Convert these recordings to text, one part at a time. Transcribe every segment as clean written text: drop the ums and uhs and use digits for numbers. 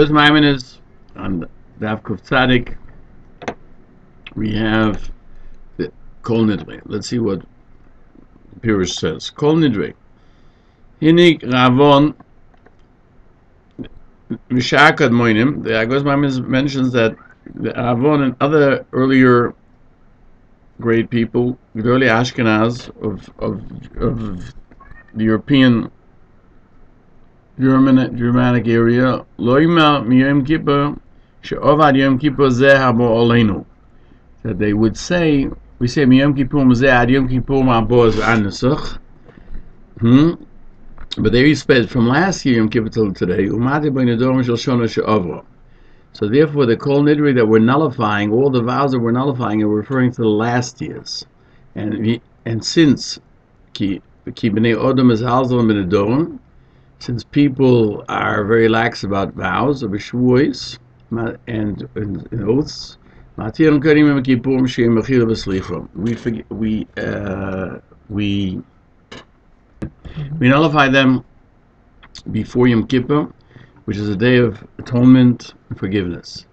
Maimonios on Daf Kuf Tzadik. We have the Kol Nidre. Let's see what Peirush says. Kol Nidre. Hinik Ravon Mishakad Moinim. The Hagaos Maimonios mentions that the Ravon and other earlier great people, the early Ashkenaz of the European Germanic area, Loima Yom Kippur, She'ovad Yom Kippur Zeh Habo Oleinu. That they would say, we say Yom Kippur Zeh Ad Yom Kippur Ma'bo Anesach. But they said from last year Yom Kippur till today, Umati B'nei Dorim Shel Shona She'ovro. So therefore, the Kol Nidre that we're nullifying, all the vows that we're nullifying, are referring to the last years. And since Ki B'nei Odom is Halzal B'nei Dorim, since people are very lax about vows of shvuos and oaths, we nullify them before Yom Kippur, which is a day of atonement and forgiveness.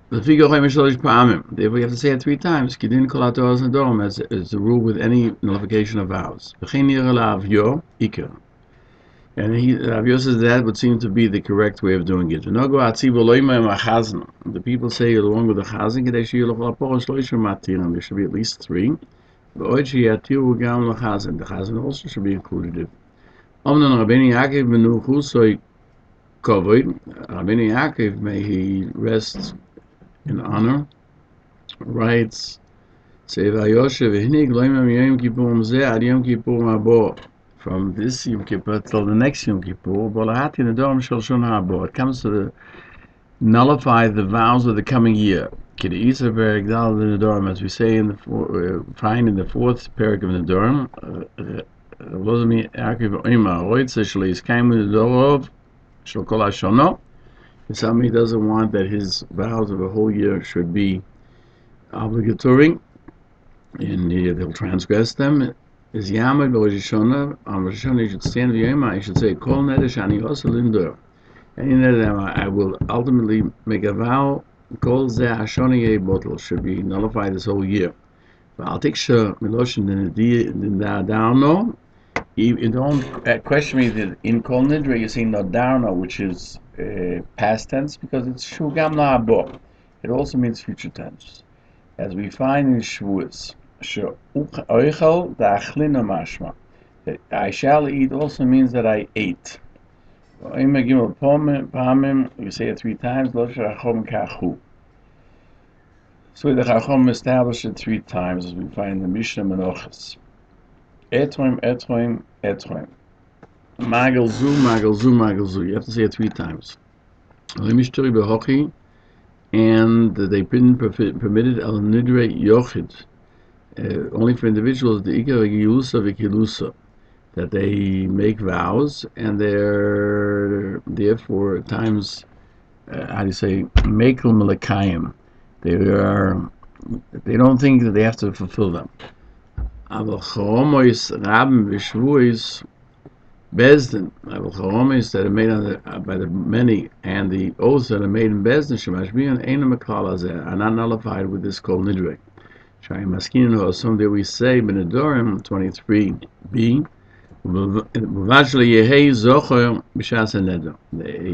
Therefore, we have to say it 3 times. As the rule with any nullification of vows. And Rav Yosef says that would seem to be the correct way of doing it. The people say along with the chazan, there should be at least 3. The chazan also should be included. Rabbeinu Yaakov, may he rest in honor, writes, from this Yom Kippur till the next Yom Kippur, it comes to nullify the vows of the coming year. As we say in the find in the 4th parak of Nedarim, if somebody doesn't want that his vows of a whole year should be obligatory, and they'll transgress them, is Yamad Rosh Hashanah. On Rosh Hashanah, you should stand v'yema. You should say, "Kol neder shani osa lindor." Any neder I will ultimately make a vow. Kol zeh hashana yeh botl, should be nullified this whole year. I'll take miloshin in the darno. You don't question me that in Kol Nidre you're saying no darno, which is past tense, because it's shugam la'abo. It also means future tense, as we find in Shavuos. That I shall eat also means that I ate. You say it 3 times. So the Chacham established it 3 times, as we find in the Mishnah Menachos. Etroim, etroim, etroim. Magal zu, magal zu, magal zu. You have to say it 3 times. And they've been permitted al nidre yochid. Only for individuals, the ikar gilusa v'kilusa, that they make vows and they're therefore at times, mekel melekayim. They don't think that they have to fulfill them. Aval charomois rabim v'shvuos bezdin. Aval charomois that are made by the many, and the oaths that are made in bezdin shemashbiyan eina mekal hazeh, are not nullified with this kol nidre. Someday we say Benedorim 23b,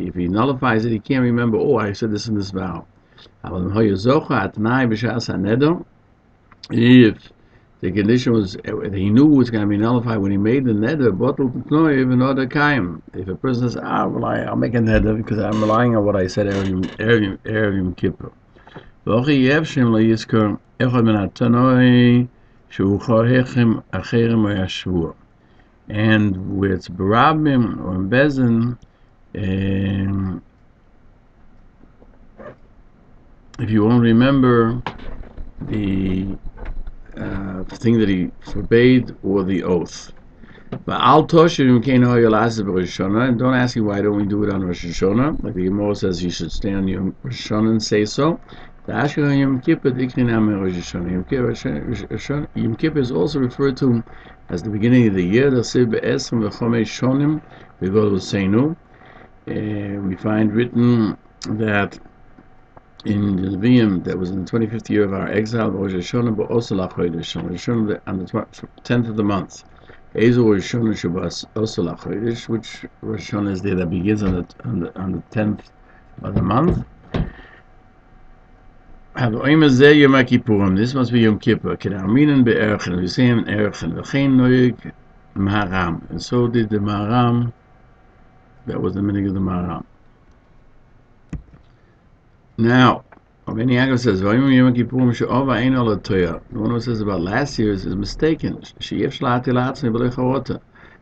if he nullifies it, he can't remember, oh, I said this in this vow. If the condition was, he knew it was going to be nullified when he made the neder, if a person says, I'll make a neder because I'm relying on what I said Erev Yom Kippur. And where it's barabim or bezin, if you won't remember the thing that he forbade or the oath. But and don't ask me why don't we do it on Rosh Hashanah, like the Gemara says you should stand on Yom Rosh Hashanah and say so. The Yom Kippur Yom Kippur is also referred to as the beginning of the year. We find written that in the Nevi'im, that was in the 25th year of our exile, Rosh Hashanah, but also Lachodesh, on the 10th of the month. Ezel Rosh Hashanah Shabbos also Lachodesh, which Rosh Hashanah is there that begins on the 10th of the month. This must be Yom Kippur. We say in Erchen, Maharam, and so did the Maharam. That was the meaning of the Maharam. Now, Rabbeinu Yaakov says, the one who says about last year's is mistaken.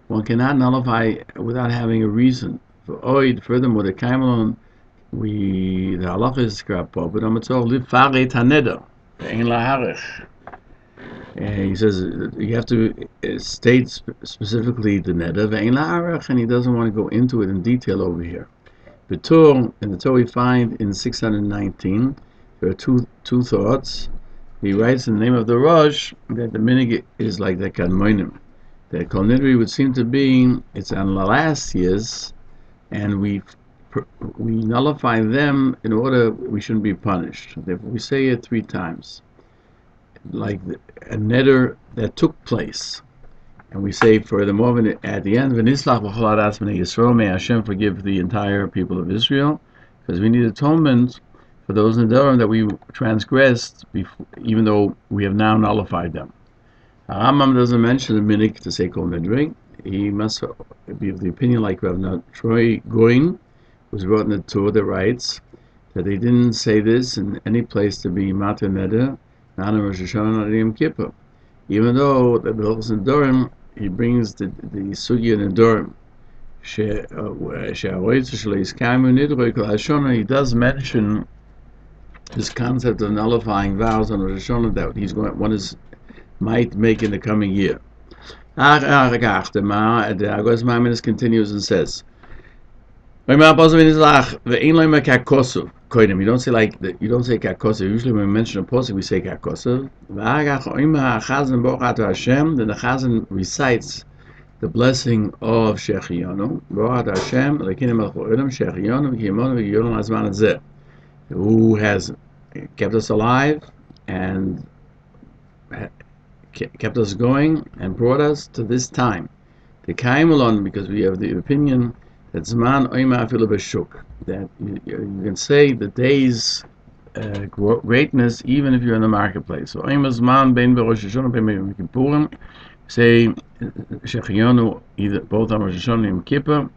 One cannot nullify without having a reason. Furthermore, the Kaimelon, the halacha is scrap up, but live faret haneder, ein laharich. He says you have to state specifically the neder, ve'ein laharich, and he doesn't want to go into it in detail over here. In the Torah we find in 619, there are two thoughts. He writes in the name of the Rosh that the minig is like the Kadmonim. The Kol Nidri would seem to be, it's on the last years, and we nullify them in order we shouldn't be punished. We say it 3 times, like a neder that took place. And we say furthermore at the end, V'nislach b'chol adas b'nei Yisrael, may Hashem forgive the entire people of Israel, because we need atonement for those nedarim that we transgressed, even though we have now nullified them. Rambam doesn't mention the minik to say kol nidri. He must be of the opinion, like Rav Troy Goin, who's wrote in the Torah, that writes that they didn't say this in any place to be mater neder, not in Rosh Hashanah, not in Yom Kippur. Even though the Hilchos Nedarim, he brings the sugya Nedarim, he does mention this concept of nullifying vows on Rosh Hashanah that might make in the coming year. The Hagaos Maimonios continues and says, you don't say kakosav. Usually when we mention a posuk, we say kakosav. Then the chazan recites the blessing of Shechianu, who has kept us alive and kept us going and brought us to this time. The Kaimelon, because we have the opinion that Zman Oima Afilu B'Shuk, that you can say the day's greatness even if you're in the marketplace. So Oima Zman Bein B'Rosh Hashanah Bein Yom Kippurim, say Shechianu either both on Rosh Hashanah and Yom Kippur.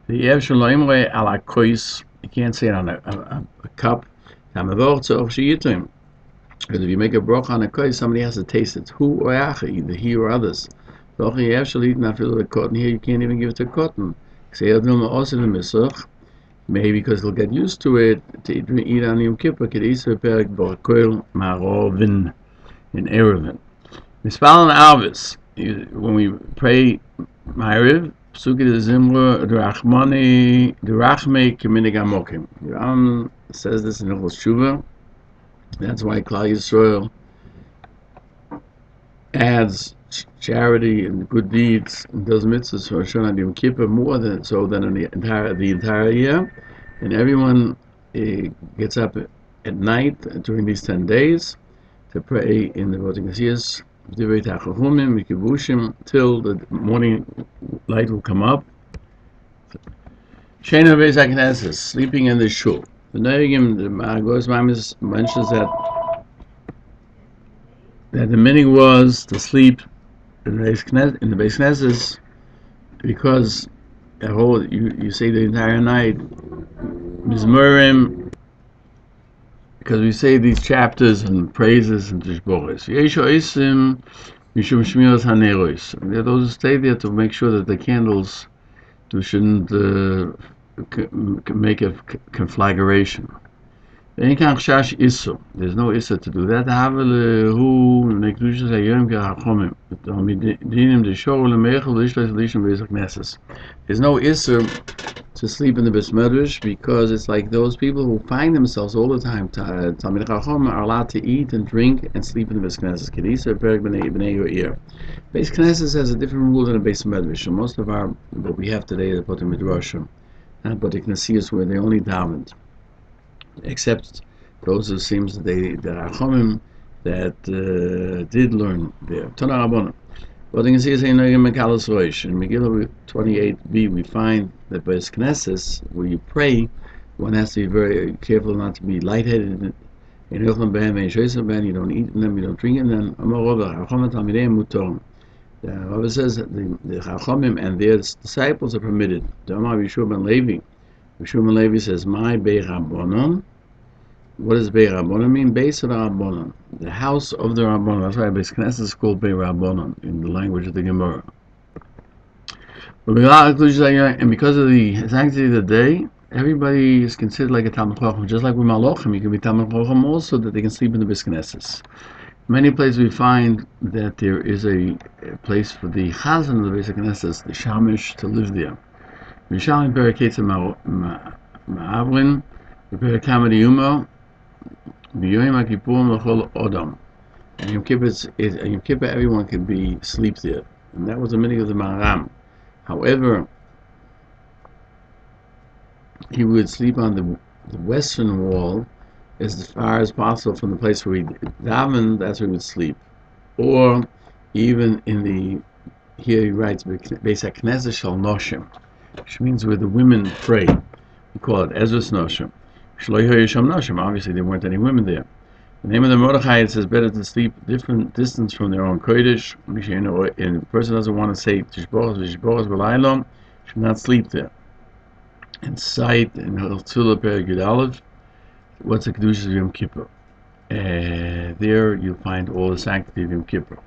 The Yev Shelo Imre Ala Kois, you can't say it on a cup. Because if you make a broch on a kois, somebody has to taste it. Who or acha, either he or others. Here you can't even give it to cotton. Maybe because they'll get used to it to eat on Yom Kippur. In Erevin. Mispal and Alvis. When we pray Ma'ariv, Psuki de Zimra, Durachme Keminig Amokim. Rambam says this in Hilchos Tshuva. That's why Klal Yisrael adds charity and good deeds and does mitzvahs for Rosh Hashanah and Yom Kippur more than in the entire year. And everyone gets up at night during these 10 days to pray in the Bostoner Rebbe till the morning light will come up. Shena Beis HaKnesses, sleeping in the shul. The Hagaos Maimonios mentions that the meaning was to sleep in the Beis Knesses because you say the entire night Mizmorim, because we say these chapters and praises and tishboches. Yeshu Isim Mishum Shmiras Haneros. Those who stay there to make sure that the candles shouldn't make a conflagration. There's no issa to do that. There's no issa to sleep in the Beis Medrash because it's like those people who find themselves all the time. Talmidei Chacham are allowed to eat and drink and sleep in the Beis Knesses. Beis Knesses has a different rule than a Beis Medrash. So most of what we have today is Bostoner Midrashim, not Bostoner Knesias, where they only davened. except those who seems the Chachamim that did learn there. Tana Rabbanan. What you can see is in Megillah 28b, we find that by Knesses, where you pray, one has to be very careful not to be lightheaded. In Hilchos Yom HaKippurim, you don't eat in them, you don't drink in them. The Rebbe says that the Chachamim and their disciples are permitted. The Amar Yeshua ben Levi. Yeshua ben Levi says, "My Bei Rabbanon." What does Bei Rabbanon mean? Beis Rabbanon, the house of the Rabbanon. That's why Beis Knesset is called Bei Rabbanon in the language of the Gemara. And because of the sanctity of the day, everybody is considered like a Talmid Chacham. Just like with Malachim, you can be Talmid Chacham also, that they can sleep in the Beis Knesset. Many places we find that there is a place for the Chazan of the Beis Knesset, the Shamish, to live there. Mishalim Peraketz Ma'avrin, Perakam Yuma, Yom Kippur L'chol Odam. And Yom Kippur, everyone can be sleep there, and that was the meaning of the Maharam. However, he would sleep on the western wall as far as possible from the place where he davened. That's where he would sleep, or even in the, here he writes Beis HaKnesset Shel Noshim, which means where the women pray. We call it Ezras Noshim. Obviously, there weren't any women there. The name of the Mordechai, it says better to sleep different distance from their own kodesh. And the person doesn't want to say Tishbochas B'Lailom, should not sleep there. And cite in Hilchos Perek Yud Aleph, what's the Kedusha of Yom Kippur? There you'll find all the sanctity of Yom Kippur.